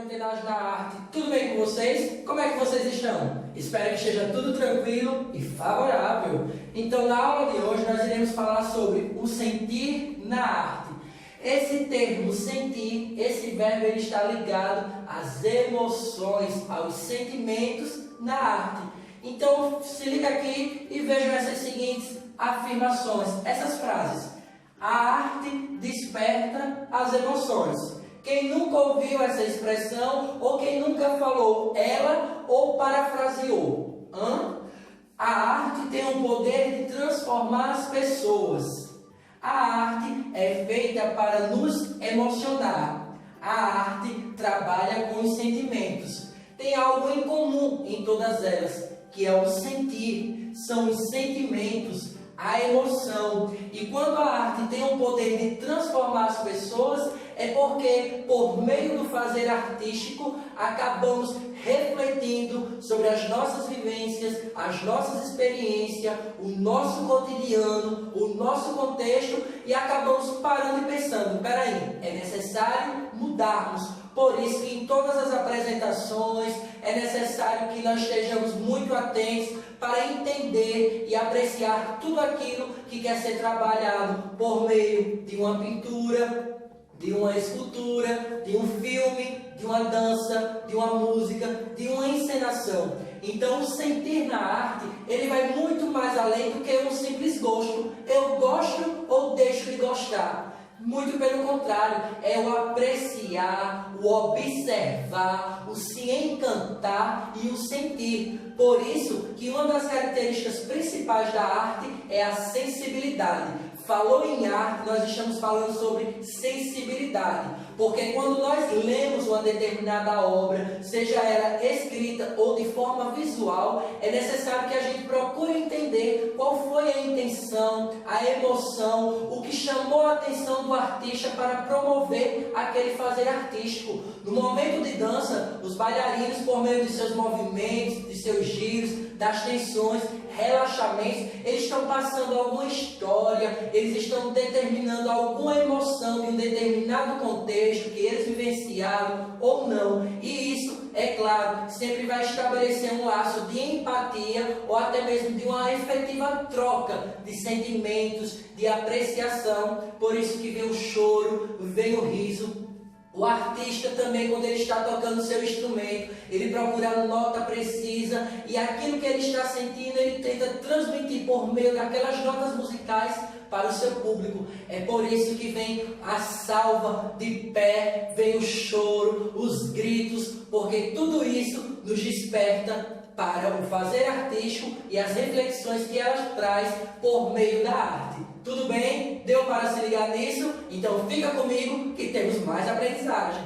Antenados na Arte, tudo bem com vocês? Como é que vocês estão? Espero que esteja tudo tranquilo e favorável. Então, na aula de hoje, nós iremos falar sobre o sentir na arte. Esse termo sentir, esse verbo, ele está ligado às emoções, aos sentimentos na arte. Então, se liga aqui e vejam essas seguintes afirmações, essas frases. A arte desperta as emoções. Quem nunca ouviu essa expressão ou quem nunca falou ela ou parafraseou? A arte tem o poder de transformar as pessoas. A arte é feita para nos emocionar. A arte trabalha com os sentimentos. Tem algo em comum em todas elas, que é o sentir. São os sentimentos, a emoção. E quando a arte tem o poder de transformar as pessoas, é porque, por meio do fazer artístico, acabamos refletindo sobre as nossas vivências, as nossas experiências, o nosso cotidiano, o nosso contexto, e acabamos parando e pensando, peraí, é necessário mudarmos. Por isso que em todas as apresentações é necessário que nós estejamos muito atentos para entender e apreciar tudo aquilo que quer ser trabalhado por meio de uma pintura, de uma escultura, de um filme, de uma dança, de uma música, de uma encenação. Então, o sentir na arte, ele vai muito mais além do que um simples gosto. Eu gosto ou deixo de gostar. Muito pelo contrário, é o apreciar, o observar, o se encantar e o sentir. Por isso que uma das características principais da arte é a sensibilidade. Falou em arte, nós estamos falando sobre sensibilidade, porque quando nós lemos uma determinada obra, seja ela escrita ou de forma visual, é necessário que a gente procure entender qual foi a intenção, a emoção, o que chamou a atenção do artista para promover aquele fazer artístico. No momento de dança, os bailarinos, por meio de seus movimentos, de seus giros, das tensões, relaxamentos, eles estão passando alguma história, eles estão determinando alguma emoção de um determinado contexto que eles vivenciaram ou não. E isso, é claro, sempre vai estabelecer um laço de empatia ou até mesmo de uma efetiva troca de sentimentos, de apreciação. Por isso que vem o choro, vem o riso. O artista também, quando ele está tocando seu instrumento, ele procura a nota precisa e aquilo que ele está sentindo, ele tenta transmitir por meio daquelas notas musicais para o seu público. É por isso que vem a salva de pé, vem o choro, os gritos, porque tudo isso nos desperta para o fazer artístico e as reflexões que elas traz por meio da arte. Tudo bem? Deu para se ligar nisso? Então fica comigo que temos mais aprendizagem.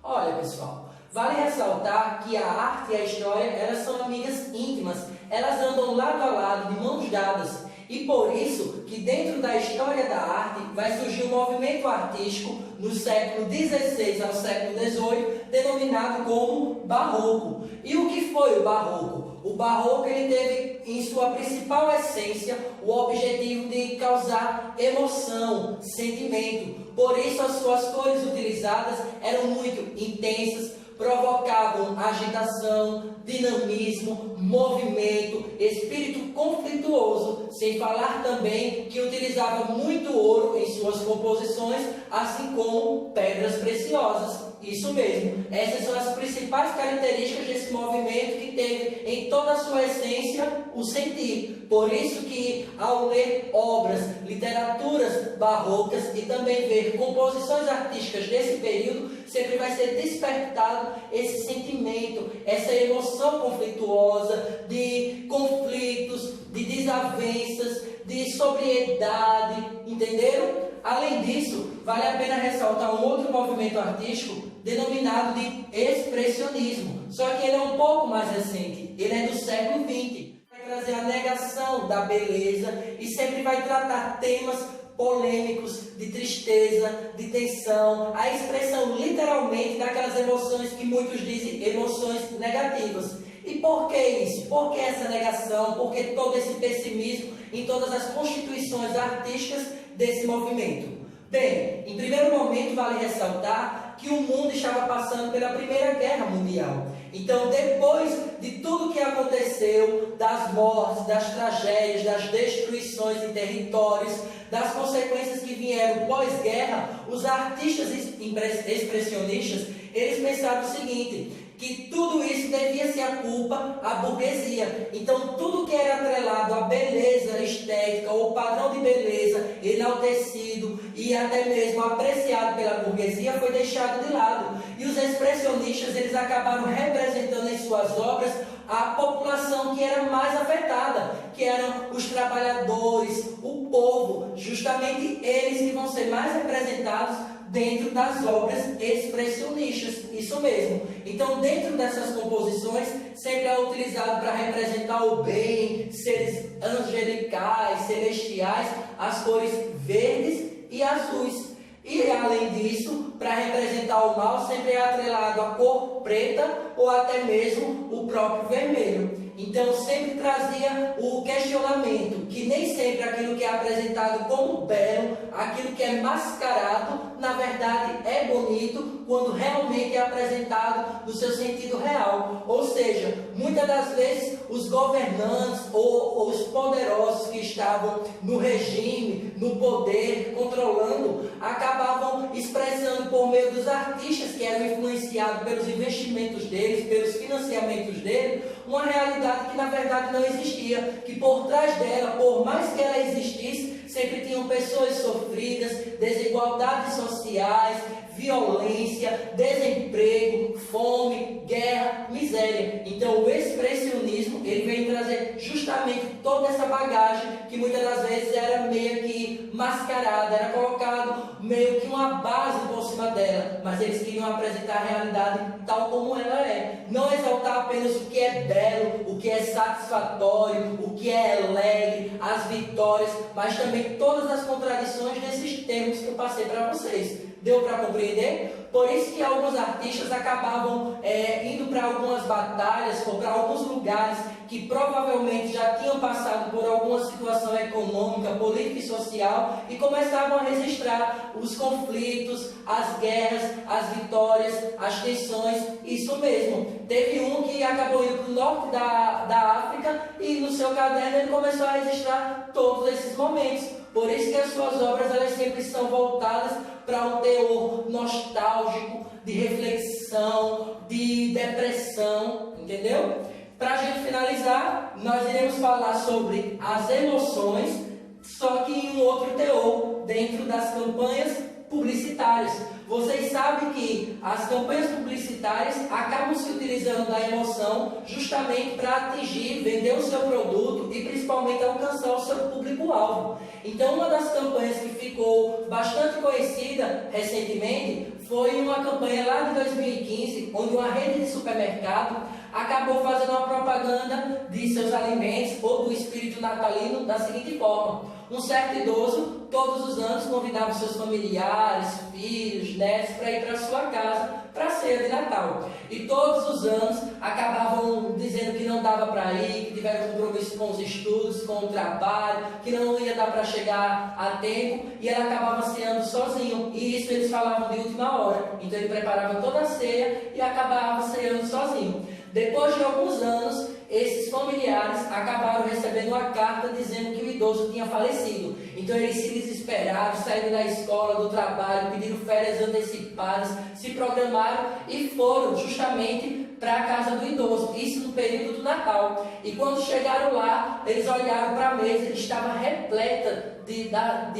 Olha, pessoal, vale ressaltar que a arte e a história, elas são amigas íntimas, elas andam lado a lado, de mãos dadas, e por isso que dentro da história da arte vai surgir um movimento artístico no século XVI ao século XVIII, denominado como Barroco. E o que foi o Barroco? O Barroco, ele teve em sua principal essência o objetivo de causar emoção, sentimento. Por isso as suas cores utilizadas eram muito intensas, provocavam agitação, dinamismo, movimento, espírito conflituoso, sem falar também que utilizava muito ouro em suas composições, assim como pedras preciosas. Isso mesmo, essas são as principais características desse movimento que teve em toda a sua essência o sentir. Por isso que ao ler obras, literaturas barrocas e também ver composições artísticas desse período, sempre vai ser despertado esse sentimento, essa emoção conflituosa de conflitos, de desavenças, de sobriedade, entenderam? Além disso, vale a pena ressaltar um outro movimento artístico denominado de expressionismo, só que ele é um pouco mais recente, ele é do século XX. Vai trazer a negação da beleza e sempre vai tratar temas polêmicos, de tristeza, de tensão, a expressão literalmente daquelas emoções que muitos dizem emoções negativas. E por que isso? Por que essa negação? Por que todo esse pessimismo em todas as constituições artísticas desse movimento? Bem, em primeiro momento vale ressaltar que o mundo estava passando pela Primeira Guerra Mundial. Então, depois de tudo que aconteceu, das mortes, das tragédias, das destruições de territórios, das consequências que vieram pós-guerra, os artistas expressionistas, eles pensaram o seguinte, que tudo isso devia ser a culpa à burguesia. Então, tudo que era atrelado à beleza estética ou padrão de beleza enaltecido e até mesmo apreciado pela burguesia foi deixado de lado. E os expressionistas, eles acabaram representando em suas obras a população que era mais afetada, que eram os trabalhadores, o povo, justamente eles que vão ser mais representados dentro das obras expressionistas, isso mesmo. Então, dentro dessas composições, sempre é utilizado para representar o bem, seres angelicais, celestiais, as cores verdes e azuis. E, além disso, para representar o mal, sempre é atrelado a cor preta ou até mesmo o próprio vermelho. Então, sempre trazia o questionamento, que nem sempre aquilo que é apresentado como belo, aquilo que é mascarado, na verdade é bonito, quando realmente é apresentado no seu sentido real. Ou seja, muitas das vezes os governantes ou os poderosos que estavam no regime, no poder, controlando, acabavam expressando por meio dos artistas que eram influenciados pelos investimentos deles, pelos financiamentos deles, uma realidade que na verdade não existia, que por trás dela, por mais que ela existisse, sempre tinham pessoas sofridas, desigualdades sociais, violência, desemprego, fome, guerra, miséria. Então o expressionismo, ele vem trazer justamente toda essa bagagem que muitas das vezes era meio que mascarada, era colocado meio que uma base por cima dela, mas eles queriam apresentar a realidade tal como ela é, não exaltar apenas o que é belo, o que é satisfatório, o que é alegre, as vitórias, mas também todas as contradições desses termos que eu passei para vocês. Deu para compreender? Por isso que alguns artistas acabavam indo para algumas batalhas ou para alguns lugares que provavelmente já tinham passado por alguma situação econômica, política e social e começavam a registrar os conflitos, as guerras, as vitórias, as tensões, isso mesmo. Teve um que acabou indo para o norte da África e no seu caderno ele começou a registrar todos esses momentos. Por isso que as suas obras elas sempre são voltadas para um teor nostálgico, de reflexão, de depressão, entendeu? Para a gente finalizar, nós iremos falar sobre as emoções, só que em um outro teor, dentro das campanhas publicitárias. Vocês sabem que as campanhas publicitárias acabam se utilizando da emoção justamente para atingir, vender o seu produto e principalmente alcançar o seu público-alvo. Então, uma das campanhas que ficou bastante conhecida recentemente foi uma campanha lá de 2015, onde uma rede de supermercado acabou fazendo uma propaganda de seus alimentos ou do espírito natalino da seguinte forma: um certo idoso, todos os anos, convidava seus familiares, filhos, netos para ir para sua casa para a ceia de Natal. E todos os anos acabavam dizendo que não dava para ir, que tiveram compromisso com os estudos, com o trabalho, que não ia dar para chegar a tempo, e ele acabava ceando sozinho. E isso eles falavam de última hora. Então ele preparava toda a ceia e acabava ceando sozinho. Depois de alguns anos, esses familiares acabaram recebendo uma carta dizendo que o idoso tinha falecido. Então eles se desesperaram, saíram da escola, do trabalho, pediram férias antecipadas, se programaram e foram justamente para a casa do idoso, isso no período do Natal. E quando chegaram lá, eles olharam para a mesa, que estava repleta de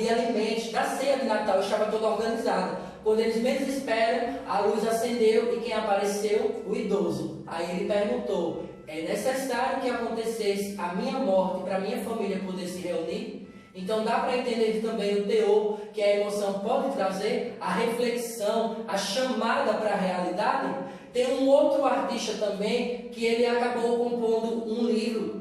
alimentos, da ceia de Natal, estava toda organizada. Quando eles menos esperam, a luz acendeu e quem apareceu? O idoso. Aí ele perguntou: é necessário que acontecesse a minha morte para a minha família poder se reunir? Então dá para entender também o teor que a emoção pode trazer, a reflexão, a chamada para a realidade. Tem um outro artista também que ele acabou compondo um livro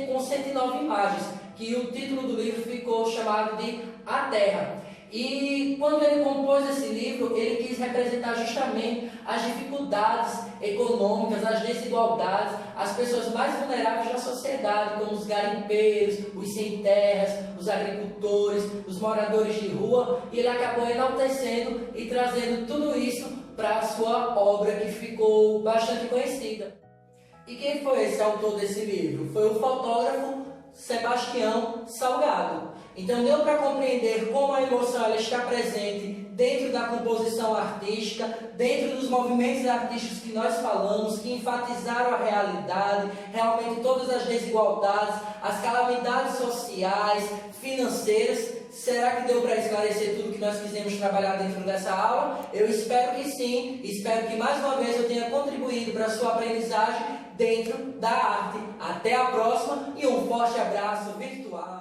com 109 imagens, que o título do livro ficou chamado de a Terra. E quando ele compôs esse livro, ele quis representar justamente as dificuldades econômicas, as desigualdades, as pessoas mais vulneráveis da sociedade, como os garimpeiros, os sem terras, os agricultores, os moradores de rua, e ele acabou enaltecendo e trazendo tudo isso para a sua obra, que ficou bastante conhecida. E quem foi esse autor desse livro? Foi o fotógrafo Sebastião Salgado. Então deu para compreender como a emoção ela está presente dentro da composição artística, dentro dos movimentos artísticos que nós falamos, que enfatizaram a realidade, realmente todas as desigualdades, as calamidades sociais, financeiras. Será que deu para esclarecer tudo que nós quisemos trabalhar dentro dessa aula? Eu espero que sim, espero que mais uma vez eu tenha contribuído para a sua aprendizagem dentro da arte. Até a próxima e um forte abraço virtual.